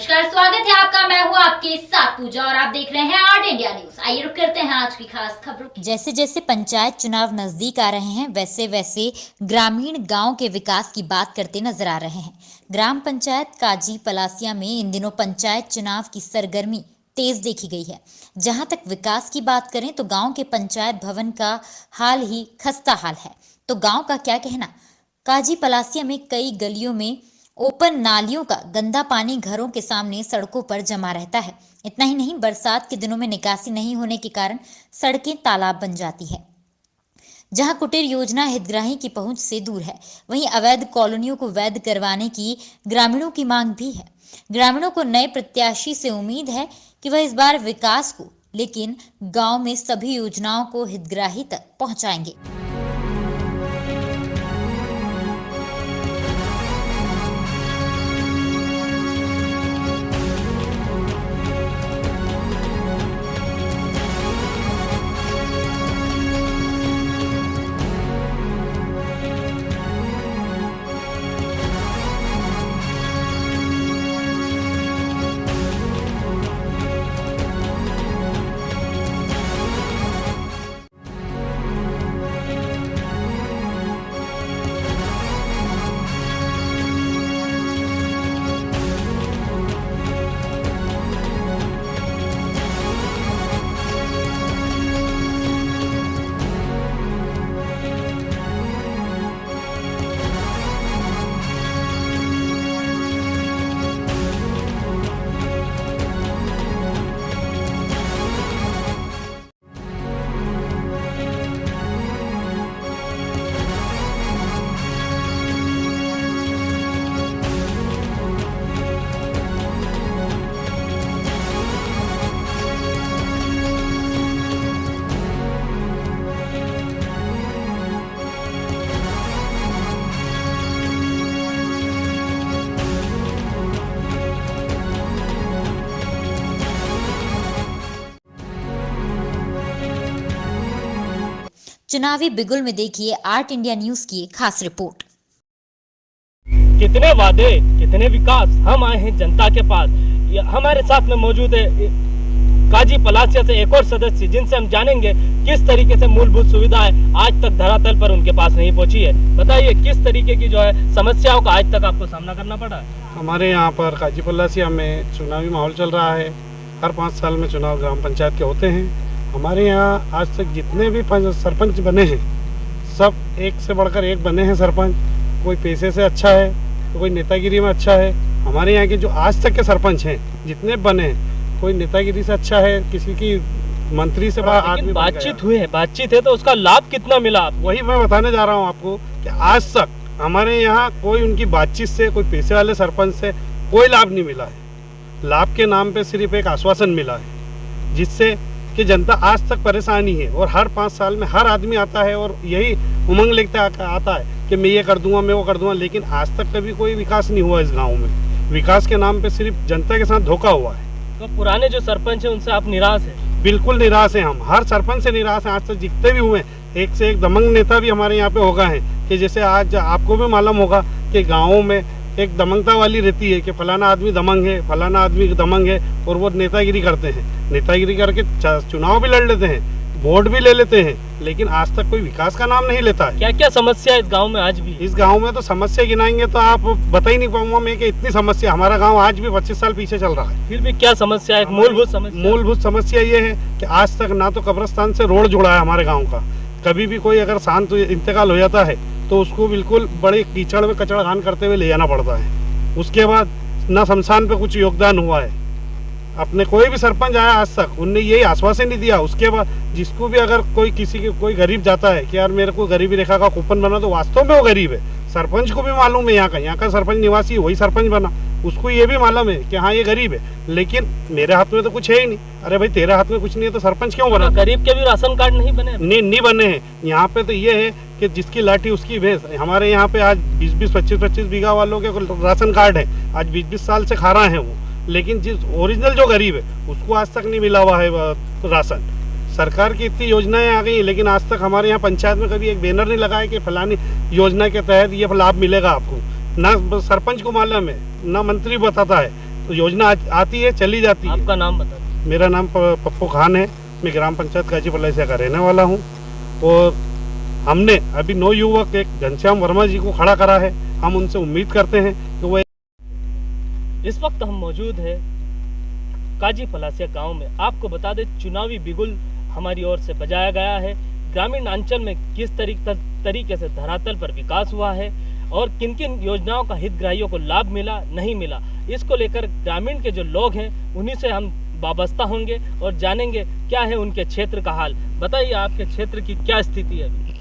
नमस्कार, स्वागत है आपका। मैं हूँ आपके साथ पूजा और आप देख रहे हैं आर्ट इंडिया न्यूज। आइए रुक करते हैं आज की खास खबरों की। जैसे जैसे पंचायत चुनाव नजदीक आ रहे हैं वैसे वैसे ग्रामीण गांव के विकास की बात करते नजर आ रहे हैं। ग्राम पंचायत काजी पलासिया में इन दिनों पंचायत चुनाव की सरगर्मी तेज देखी गई है। जहां तक विकास की बात करें तो गांव के पंचायत भवन का हाल ही खस्ता हाल है। तो गांव का क्या कहना। काजी पलासिया में कई गलियों में ओपन नालियों का गंदा पानी घरों के सामने सड़कों पर जमा रहता है। इतना ही नहीं, बरसात के दिनों में निकासी नहीं होने के कारण सड़कें तालाब बन जाती है। जहां कुटीर योजना हितग्राही की पहुंच से दूर है, वहीं अवैध कॉलोनियों को वैध करवाने की ग्रामीणों की मांग भी है। ग्रामीणों को नए प्रत्याशी से उम्मीद है कि वह इस बार विकास को लेकिन गांव में सभी योजनाओं को हितग्राही तक पहुंचाएंगे। चुनावी बिगुल में देखिए आर्ट इंडिया न्यूज की एक खास रिपोर्ट। कितने वादे, कितने विकास। हम आए हैं जनता के पास। हमारे साथ में मौजूद है काजी पलासिया से एक और सदस्य, जिनसे हम जानेंगे किस तरीके से मूलभूत सुविधाएं आज तक धरातल पर उनके पास नहीं पहुंची है। बताइए किस तरीके की जो है समस्याओं का आज तक आपको सामना करना पड़ा है। हमारे यहाँ पर काजी पलासिया में चुनावी माहौल चल रहा है। हर 5 साल में चुनाव ग्राम पंचायत के होते हैं। हमारे यहाँ आज तक जितने भी सरपंच बने हैं, सब एक से बढ़कर एक बने हैं सरपंच। कोई पैसे से अच्छा है तो कोई नेतागिरी में अच्छा है। हमारे यहाँ के जो आज तक के सरपंच हैं जितने बने हैं, कोई नेतागिरी से अच्छा है, किसी की मंत्री से आदमी बातचीत है तो उसका लाभ कितना मिला। वही मैं बताने जा रहा हूँ आपको कि आज तक हमारे यहाँ कोई उनकी बातचीत से, कोई पैसे वाले सरपंच से कोई लाभ नहीं मिला है। लाभ के नाम पे सिर्फ एक आश्वासन मिला है, जिससे कि जनता आज तक परेशानी है। और हर 5 साल में हर आदमी आता है और यही उमंग लेके आता है कि मैं ये कर दूंगा, मैं वो कर दूंगा, लेकिन आज तक कभी कोई विकास नहीं हुआ इस गांव में। विकास के नाम पे सिर्फ जनता के साथ धोखा हुआ है। तो पुराने जो सरपंच है उनसे आप निराश हैं? बिल्कुल निराश हैं हम, हर सरपंच से निराश हैं। आज तक जितने भी हुए, एक से एक दमंग नेता भी हमारे यहाँ पे हो गए हैं। कि जैसे आज आपको भी मालूम होगा कि गाँवों में एक दमंगता वाली रहती है कि फलाना आदमी दमंग है, फलाना आदमी दमंग है, और वो नेतागिरी करते हैं। नेतागिरी करके चुनाव भी लड़ लेते हैं, वोट भी ले लेते हैं, लेकिन आज तक कोई विकास का नाम नहीं लेता है। क्या क्या समस्या इस गांव में आज भी? इस गांव में तो समस्या गिनाएंगे तो आप बता ही नहीं पाऊंगा मैं कि इतनी समस्या। हमारा गांव आज भी 25 साल पीछे चल रहा है। फिर भी क्या समस्या है? मूलभूत समस्या ये है कि आज तक ना तो कब्रिस्तान से रोड जुड़ा है हमारे गाँव का। कभी भी कोई अगर शांत इंतकाल हो जाता है तो उसको बिल्कुल बड़े कीचड़ में कचड़ाघान करते हुए ले जाना पड़ता है। उसके बाद ना शमशान पे कुछ योगदान हुआ है। अपने कोई भी सरपंच आया आज तक, उनने यही आश्वासन नहीं दिया। उसके बाद जिसको भी अगर कोई गरीब जाता है कि यार मेरे को गरीबी रेखा का कूपन बना, तो वास्तव में वो गरीब है। सरपंच को भी मालूम है, यहाँ का सरपंच निवासी वही सरपंच बना, उसको ये भी मालूम है कि हाँ ये गरीब है, लेकिन मेरे हाथ में तो कुछ है ही नहीं। अरे भाई तेरे हाथ में कुछ नहीं है तो सरपंच क्यों बना? गरीब के भी राशन कार्ड नहीं बने? नहीं बने हैं। यहाँ पे तो ये है कि जिसकी लाठी उसकी भैंस। हमारे यहाँ पे आज 20-20, 25-25 बीघा वालों के राशन कार्ड है, आज 20-20 साल से खा रहे हैं वो, लेकिन जिस ओरिजिनल जो गरीब है उसको आज तक नहीं मिला हुआ है राशन। सरकार की इतनी योजनाएं आ गई, लेकिन आज तक हमारे यहाँ पंचायत में कभी एक बैनर नहीं लगाया कि फलानी योजना के तहत ये लाभ मिलेगा आपको। ना सरपंच को मालूम है, ना मंत्री बताता है, तो योजना आती है, चली जाती है। आपका नाम बता दीजिए। मेरा नाम पप्पू खान है, मैं ग्राम पंचायत काजी पलासिया का रहने वाला हूँ। और हमने अभी 9 युवक एक घनश्याम वर्मा जी को खड़ा करा है। हम उनसे उम्मीद करते हैं कि वो इस वक्त हम मौजूद है काजी पलासिया गांव में। आपको बता दें, चुनावी बिगुल हमारी ओर से बजाया गया है। ग्रामीण अंचल में किस तरीके से धरातल पर विकास हुआ है और किन किन योजनाओं का हितग्राहियों को लाभ मिला नहीं मिला, इसको लेकर ग्रामीण के जो लोग हैं उन्हीं से हम वाबस्ता होंगे और जानेंगे क्या है उनके क्षेत्र का हाल। बताइए, आपके क्षेत्र की क्या स्थिति है अभी?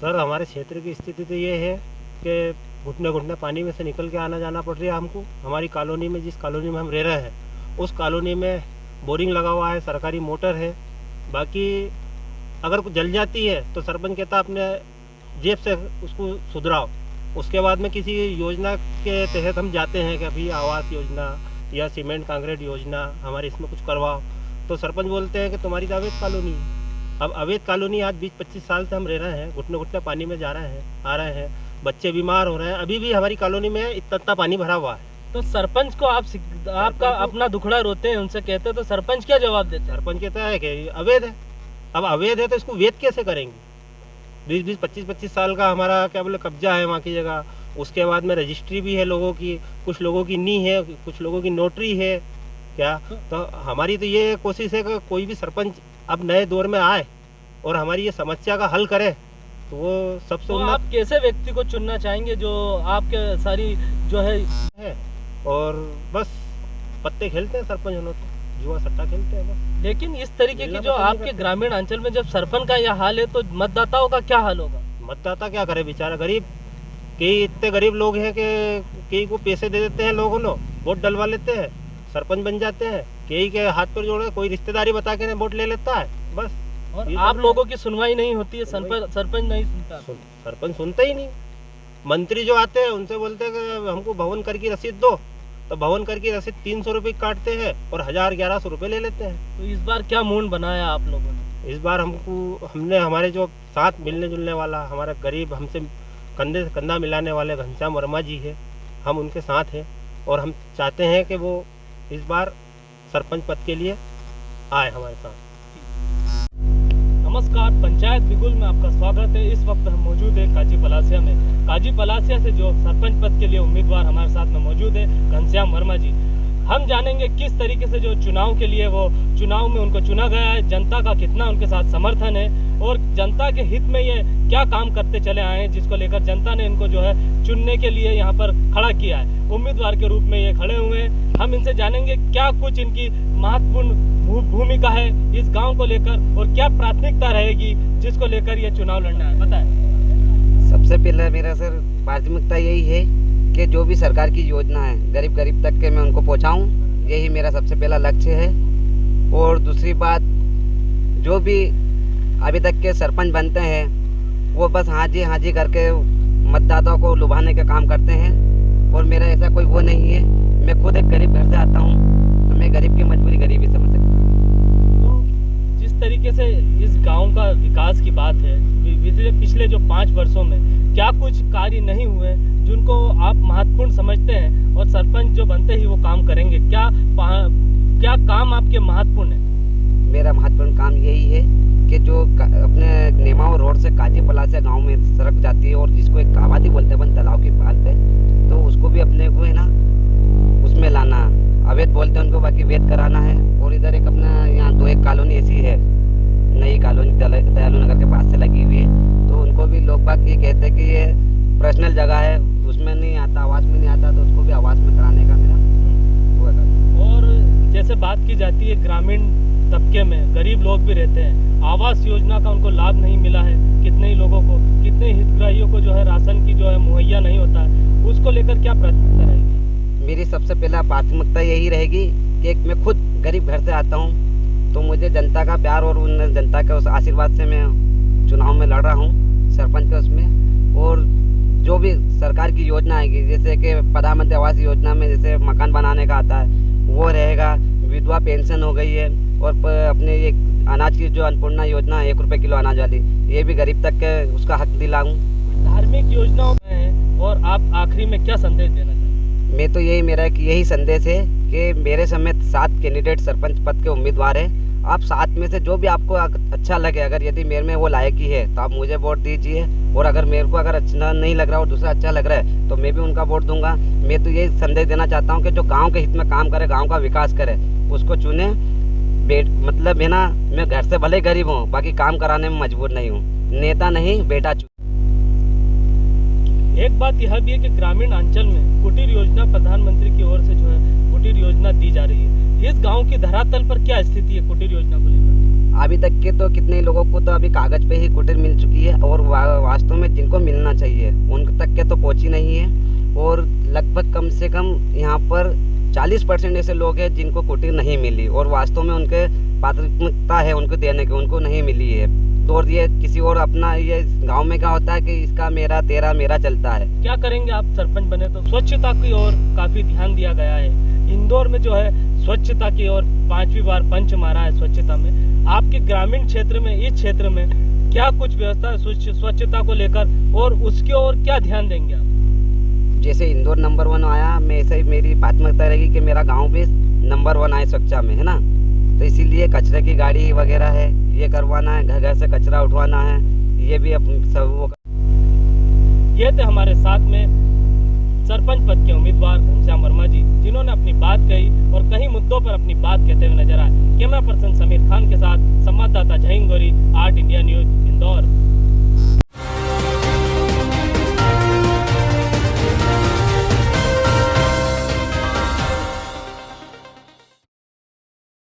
सर, हमारे क्षेत्र की स्थिति तो ये है कि घुटने घुटने पानी में से निकल के आना जाना पड़ रहा है हमको। हमारी कॉलोनी में, जिस कॉलोनी में हम रह रहे हैं, उस कॉलोनी में बोरिंग लगा हुआ है, सरकारी मोटर है। बाकी अगर कुछ जल जाती है तो सरपंच कहता अपने जेब से उसको सुधराओ। उसके बाद में किसी योजना के तहत हम जाते हैं कि अभी आवास योजना या सीमेंट कंक्रीट योजना हमारे इसमें कुछ करवाओ, तो सरपंच बोलते हैं कि तुम्हारी तो अवैध कॉलोनी है। अब अवैध कॉलोनी आज 20-25 साल से हम रह रहे हैं, घुटने घुटने पानी में जा रहे हैं, आ रहे हैं, बच्चे बीमार हो रहे हैं। अभी भी हमारी कॉलोनी में इतना पानी भरा हुआ है। तो सरपंच को आपका अपना दुखड़ा रोते हैं, उनसे कहते हैं, तो सरपंच क्या जवाब देते हैं? सरपंच कहता है कि अवैध है। अब अवैध है तो इसको वैध कैसे करेंगे? 20-20, 25-25 साल का हमारा क्या बोले कब्जा है वहाँ की जगह। उसके बाद में रजिस्ट्री भी है लोगों की, कुछ लोगों की नहीं है, कुछ लोगों की नोटरी है क्या। तो हमारी तो ये कोशिश है कि कोई भी सरपंच अब नए दौर में आए और हमारी ये समस्या का हल करे, तो वो सबसे तो आप कैसे व्यक्ति को चुनना चाहेंगे जो आपके सारी जो है और बस पत्ते खेलते हैं सरपंच होने तो, जुआ सट्टा खेलते हैं बस। लेकिन इस तरीके की जो आपके ग्रामीण अंचल में जब सरपंच का यह हाल है तो मतदाताओं का क्या हाल होगा? मतदाता क्या करे बेचारा, गरीब। कई इतने गरीब लोग हैं कि कई को पैसे दे देते हैं लोगों ने, वोट डलवा लेते हैं, सरपंच बन जाते हैं। कई के हाथ पर जोड़े कोई रिश्तेदारी बता के वोट ले लेता है बस। और आप लोगों की सुनवाई नहीं होती है, सरपंच नहीं सुनता? सरपंच सुनता ही नहीं। मंत्री जो आते हैं उनसे बोलते हैं कि हमको भवन कर की रसीद दो, तो भवन कर की रसीद 300 रुपये काटते हैं और 1000-1100 रुपये ले लेते हैं। तो इस बार क्या मूड बनाया आप लोगों ने? इस बार हमने हमारे जो साथ मिलने जुलने वाला हमारा गरीब, हमसे कंधे से कंधा मिलाने वाले घनश्याम वर्मा जी है, हम उनके साथ हैं और हम चाहते हैं कि वो इस बार सरपंच पद के लिए आए हमारे साथ। नमस्कार, पंचायत बिगुल में आपका स्वागत है। इस वक्त हम मौजूद है काजी पलासिया में। काजी पलासिया से जो सरपंच पद के लिए उम्मीदवार हमारे साथ में मौजूद है घनश्याम वर्मा जी। हम जानेंगे किस तरीके से जो चुनाव के लिए वो चुनाव में उनको चुना गया है, जनता का कितना उनके साथ समर्थन है और जनता के हित में ये क्या काम करते चले आए हैं, जिसको लेकर जनता ने इनको जो है चुनने के लिए यहाँ पर खड़ा किया है। उम्मीदवार के रूप में ये खड़े हुए हैं। हम इनसे जानेंगे क्या कुछ इनकी महत्वपूर्ण भूमिका है इस गांव को लेकर और क्या प्राथमिकता रहेगी जिसको लेकर ये चुनाव लड़ना है, बताएं। सबसे पहले मेरा सर प्राथमिकता यही है कि जो भी सरकार की योजना है गरीब तक के मैं उनको पहुंचाऊं, यही मेरा सबसे पहला लक्ष्य है। और दूसरी बात, जो भी अभी तक के सरपंच बनते हैं वो बस हाँ जी करके मतदाताओं को लुभाने का काम करते हैं और मेरा ऐसा कोई वो नहीं है। मैं खुद एक गरीब घर से आता हूँ, तो मैं गरीब की मजबूरी गरीबी समझ सकता हूँ। तो जिस तरीके से इस गांव का विकास की बात है, पिछले जो 5 वर्षों में क्या कुछ कार्य नहीं हुए जिनको आप महत्वपूर्ण समझते हैं और सरपंच जो बनते ही वो काम करेंगे, क्या काम आपके महत्वपूर्ण है? मेरा महत्वपूर्ण काम यही है कि जो अपने नेमाओं रोड से काजी पलासिया गांव में सड़क जाती है और जिसको एक कावादी बोलते हैं अपन तालाब की पाल पे, तो उसको भी अपने को है ना उसमें लाना, अवैध बोलते हैं उनको, बाकी वैध कराना है। और इधर एक अपना यहाँ 2-1 कॉलोनी ऐसी है, नई कॉलोनी दयालु नगर के पास से लगी हुई है, तो उनको भी लोग बाग ये कहते हैं कि ये पर्सनल जगह है, उसमें नहीं आता, आवास में नहीं आता, तो उसको भी आवास में कराने का मेरा वो है। और जैसे बात की जाती है ग्रामीण तबके में गरीब लोग भी रहते हैं, आवास योजना का उनको लाभ नहीं मिला है, कितने ही लोगों को, कितने हितग्राहियों को जो है राशन की जो है मुहैया नहीं होता है, उसको लेकर क्या प्राथमिकता रहेगी? मेरी सबसे पहला प्राथमिकता यही रहेगी कि मैं खुद गरीब घर से आता हूँ, तो मुझे जनता का प्यार और उन जनता के उस आशीर्वाद से मैं चुनाव में लड़ रहा हूँ सरपंच के उसमें। और जो भी सरकार की योजना आएगी, जैसे कि प्रधानमंत्री आवास योजना में जैसे मकान बनाने का आता है वो रहेगा, विधवा पेंशन हो गई है, और अपने ये अनाज की जो अन्नपूर्णा योजना है 1 रुपये किलो अनाज वाली, ये भी गरीब तक के उसका हक दिलाऊँ। धार्मिक योजनाओं में है और आप आखिरी में क्या संदेश देना चाहेंगे? मैं तो यही मेरा एक यही संदेश है कि मेरे समेत 7 कैंडिडेट सरपंच पद के उम्मीदवार हैं। आप 7 में से जो भी आपको अच्छा लगे, अगर यदि मेरे में वो लायकी है तो आप मुझे वोट दीजिए, और अगर मेरे को अगर अच्छा नहीं लग रहा और दूसरा अच्छा लग रहा है तो मैं भी उनका वोट दूंगा। मैं तो यही संदेश देना चाहता हूँ कि जो गाँव के हित में काम करे, गाँव का विकास करे, उसको चुने। मतलब है ना, मैं घर से भले गरीब हूँ, बाकी काम कराने में मजबूर नहीं हूँ। नेता नहीं, बेटा चुन। एक बात यह भी है कि ग्रामीण अंचल में कुटीर योजना प्रधानमंत्री की ओर से जो है कुटीर योजना दी जा रही है। इस गांव की धरातल पर क्या स्थिति है कुटीर योजना को लेकर? अभी तक के तो कितने लोगों को तो अभी कागज पे ही कुटीर मिल चुकी है, और वास्तव में जिनको मिलना चाहिए उन तक के तो पहुंची नहीं है। और लगभग कम से कम यहाँ पर 40% ऐसे लोग हैं जिनको कुटीर नहीं मिली, और वास्तव में उनके प्राथमिकता है उनको देने की, उनको नहीं मिली है। तो और ये किसी और अपना, ये गांव में क्या होता है कि इसका मेरा तेरा मेरा चलता है। क्या करेंगे आप सरपंच बने तो? स्वच्छता की ओर काफी ध्यान दिया गया है। इंदौर में जो है स्वच्छता की ओर 5वीं बार पंच मारा है स्वच्छता में। आपके ग्रामीण क्षेत्र में, इस क्षेत्र में क्या कुछ व्यवस्था है स्वच्छता को लेकर, और उसकी ओर क्या ध्यान देंगे आप? जैसे इंदौर नंबर 1 आया, मैं ऐसे ही मेरी प्राथमिकता रहेगी कि मेरा गाँव भी नंबर 1 आए स्वच्छता में, है ना। तो इसीलिए कचरे की गाड़ी वगैरह है, ये करवाना है, घर घर से कचरा उठवाना है, ये भी सब वो। ये थे हमारे साथ में सरपंच पद के उम्मीदवार घनश्याम वर्मा जी, जिन्होंने अपनी बात कही और कई मुद्दों पर अपनी बात कहते हुए नजर आए। कैमरा पर्सन समीर खान के साथ संवाददाता जहीन गोरी, आर्ट इंडिया न्यूज, इंदौर।